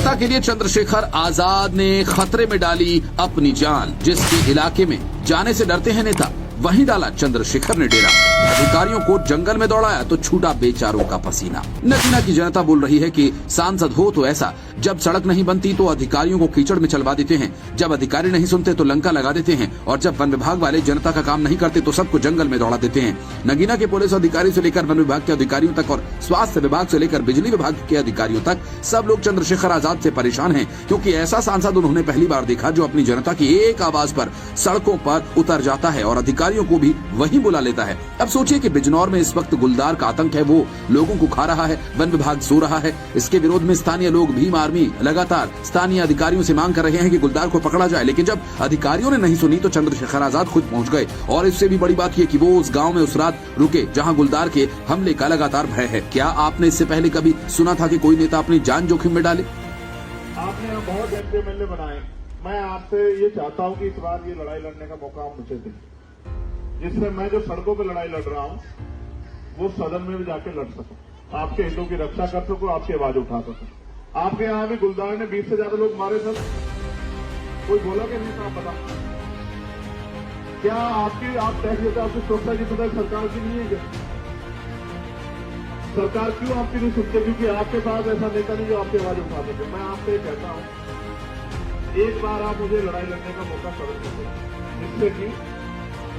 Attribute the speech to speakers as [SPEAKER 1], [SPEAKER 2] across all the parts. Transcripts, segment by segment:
[SPEAKER 1] जनता के लिए चंद्रशेखर आजाद ने खतरे में डाली अपनी जान। जिसके इलाके में जाने से डरते हैं नेता, वहीं डाला चंद्रशेखर ने डेरा। अधिकारियों को जंगल में दौड़ाया तो छूटा बेचारों का पसीना। नगीना की जनता बोल रही है कि सांसद हो तो ऐसा, जब सड़क नहीं बनती तो अधिकारियों को कीचड़ में चलवा देते हैं, जब अधिकारी नहीं सुनते तो लंका लगा देते हैं, और जब वन विभाग वाले जनता का काम नहीं करते तो सबको जंगल में दौड़ा देते हैं। नगीना के पुलिस अधिकारी से लेकर वन विभाग के अधिकारियों तक और स्वास्थ्य विभाग से लेकर बिजली विभाग के अधिकारियों तक सब लोग चंद्रशेखर आजाद से परेशान हैं, क्योंकि ऐसा सांसद उन्होंने पहली बार देखा जो अपनी जनता की एक आवाज पर सड़कों पर उतर जाता है और अधिकारियों को भी वहीं बुला लेता है। अब सोचिए कि बिजनौर में इस वक्त गुलदार का आतंक है, वो लोगों को खा रहा है, वन विभाग सो रहा है। इसके विरोध में स्थानीय लोग, भीम आर्मी लगातार स्थानीय अधिकारियों से मांग कर रहे हैं कि गुलदार को पकड़ा जाए, लेकिन जब अधिकारियों ने नहीं सुनी तो चंद्रशेखर आजाद खुद पहुंच गए। और इससे भी बड़ी बात यह कि वो उस गांव में उस रात रुके जहां गुलदार के हमले का लगातार भय है। क्या आपने इससे पहले कभी सुना था कि कोई नेता अपनी जान जोखिम में डाले?
[SPEAKER 2] आपने बहुत एमएलए बनाए, मैं आपसे ये चाहता हूँ कि इस बार ये लड़ाई लड़ने का मौका आप मुझे दें, जिससे मैं जो सड़कों पर लड़ाई लड़ रहा हूँ वो सदन में भी जाके लड़ सकूं, आपके हितों की रक्षा कर सकूं, आपकी आवाज उठा सकूं। आपके यहाँ भी गुलदार ने 20 से ज्यादा लोग मारे सर, कोई बोला कि नहीं साहब? बता, क्या आप टैक्स देते, आपकी सुरक्षा की पता सरकार की नहीं है क्या? सरकार क्यों आपकी नहीं सुनती? क्योंकि आपके पास ऐसा नेता नहीं जो आपकी आवाज उठा सके। मैं आपसे ये कहता हूँ, एक बार आप मुझे लड़ाई लड़ने का मौका सदन में दें, जिससे कि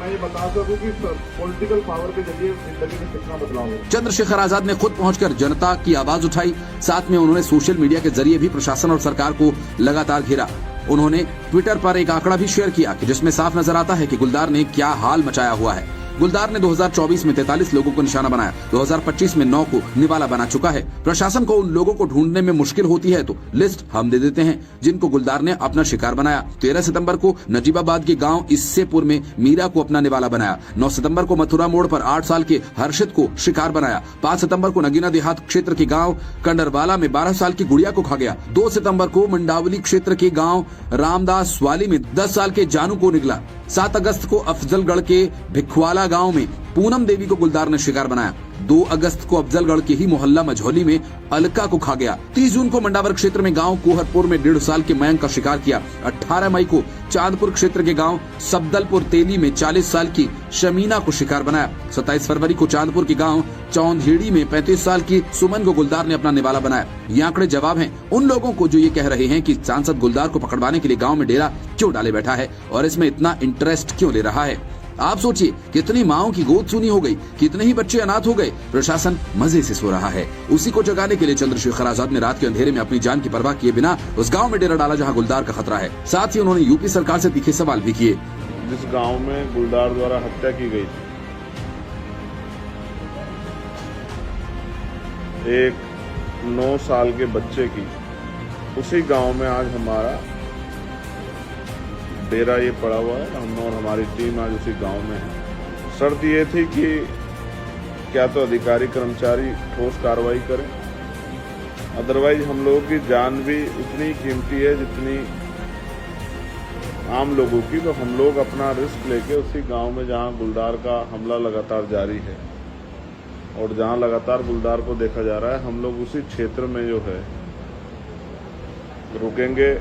[SPEAKER 2] मैं ये बता सकूं कि पॉलिटिकल पावर के जरिए जिंदगी में कितना बदलाव हो।
[SPEAKER 1] चंद्रशेखर आजाद ने खुद पहुंचकर जनता की आवाज उठाई। साथ में उन्होंने सोशल मीडिया के जरिए भी प्रशासन और सरकार को लगातार घेरा। उन्होंने ट्विटर पर एक आंकड़ा भी शेयर किया कि जिसमें साफ नजर आता है कि गुलदार ने क्या हाल मचाया हुआ है। गुलदार ने 2024 में 43 लोगों को निशाना बनाया, 2025 में 9 को निवाला बना चुका है। प्रशासन को उन लोगों को ढूंढने में मुश्किल होती है तो लिस्ट हम दे देते हैं जिनको गुलदार ने अपना शिकार बनाया। 13 सितंबर को नजीबाबाद के गांव इससेपुर में मीरा को अपना निवाला बनाया। 9 सितंबर को मथुरा मोड़ पर 8 साल के हर्षित को शिकार बनाया। 5 सितंबर को नगीना देहात क्षेत्र के गाँव कंडरवाला में 12 साल की गुड़िया को खा गया। 2 सितंबर को मंडावली क्षेत्र के गाँव रामदास वाली में 10 साल के जानू को निकला। 7 अगस्त को अफजलगढ़ के भिखवाला गांव में पूनम देवी को गुलदार ने शिकार बनाया। 2 अगस्त को अफजलगढ़ के ही मोहल्ला मझौली में अलका को खा गया। 30 जून को मंडावर क्षेत्र में गांव कोहरपुर में 1.5 साल के मयंक का शिकार किया। 18 मई को चांदपुर क्षेत्र के गांव सबदलपुर तेली में 40 साल की शमीना को शिकार बनाया। 27 फरवरी को चांदपुर के गांव चौंधेड़ी में 35 साल की सुमन को गुलदार ने अपना निवाला बनाया। ये आंकड़े जवाब हैं उन लोगों को जो ये कह रहे हैं कि सांसद गुलदार को पकड़वाने के लिए गाँव में डेरा क्यों डाले बैठा है और इसमें इतना इंटरेस्ट क्यों ले रहा है। आप सोचिए, कितनी माओं की गोद सुनी हो गई, कितने ही बच्चे अनाथ हो गए, प्रशासन मजे से सो रहा है। उसी को जगाने के लिए चंद्रशेखर आजाद ने रात के अंधेरे में अपनी जान की परवाह किए बिना उस गांव में डेरा डाला जहां गुलदार का खतरा है। साथ ही उन्होंने यूपी सरकार से तीखे सवाल भी किए।
[SPEAKER 2] जिस गांव में गुलदार द्वारा हत्या की गई थी, एक 9 साल के बच्चे की, उसी गांव में आज हमारा डेरा ये पड़ा हुआ है। हम और हमारी टीम आज उसी गांव में है। शर्त ये थी कि क्या तो अधिकारी कर्मचारी ठोस कार्रवाई करें, अदरवाइज हम लोगों की जान भी उतनी कीमती है जितनी आम लोगों की। तो हम लोग अपना रिस्क लेके उसी गांव में, जहां गुलदार का हमला लगातार जारी है और जहां लगातार गुलदार को देखा जा रहा है, हम लोग उसी क्षेत्र में जो है रुकेंगे,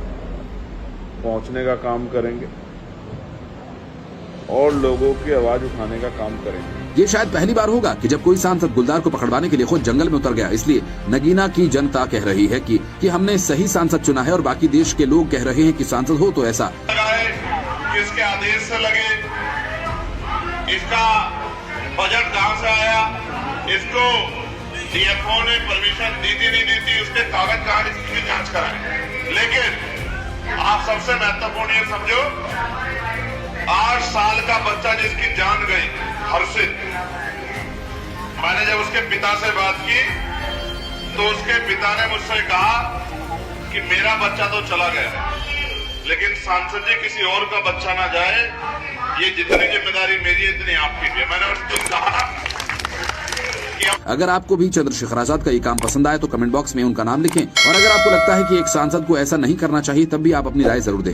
[SPEAKER 2] पहुंचने का काम करेंगे और लोगों की आवाज उठाने का काम करेंगे।
[SPEAKER 1] ये शायद पहली बार होगा कि जब कोई सांसद गुलदार को पकड़वाने के लिए खुद जंगल में उतर गया। इसलिए नगीना की जनता कह रही है कि हमने सही सांसद चुना है और बाकी देश के लोग कह रहे हैं कि सांसद हो तो ऐसा।
[SPEAKER 3] किसके आदेश से लगे, इसका बजट कहां से आया, इसको डीएफओ ने परमिशन दी थी नहीं दी थी, उसके कागज कहां, इसकी जांच कराएं। लेकिन आप सबसे महत्वपूर्ण ये समझो, 8 साल का बच्चा जिसकी जान गई, हर्षित, मैंने जब उसके पिता से बात की तो उसके पिता ने मुझसे कहा कि मेरा बच्चा तो चला गया, लेकिन सांसद जी किसी और का बच्चा ना जाए, ये जितनी जिम्मेदारी मेरी है इतनी आपकी भी है। मैंने उसको कहा।
[SPEAKER 1] अगर आपको भी चंद्रशेखर आजाद का ये काम पसंद आए तो कमेंट बॉक्स में उनका नाम लिखें, और अगर आपको लगता है कि एक सांसद को ऐसा नहीं करना चाहिए तब भी आप अपनी राय जरूर दें।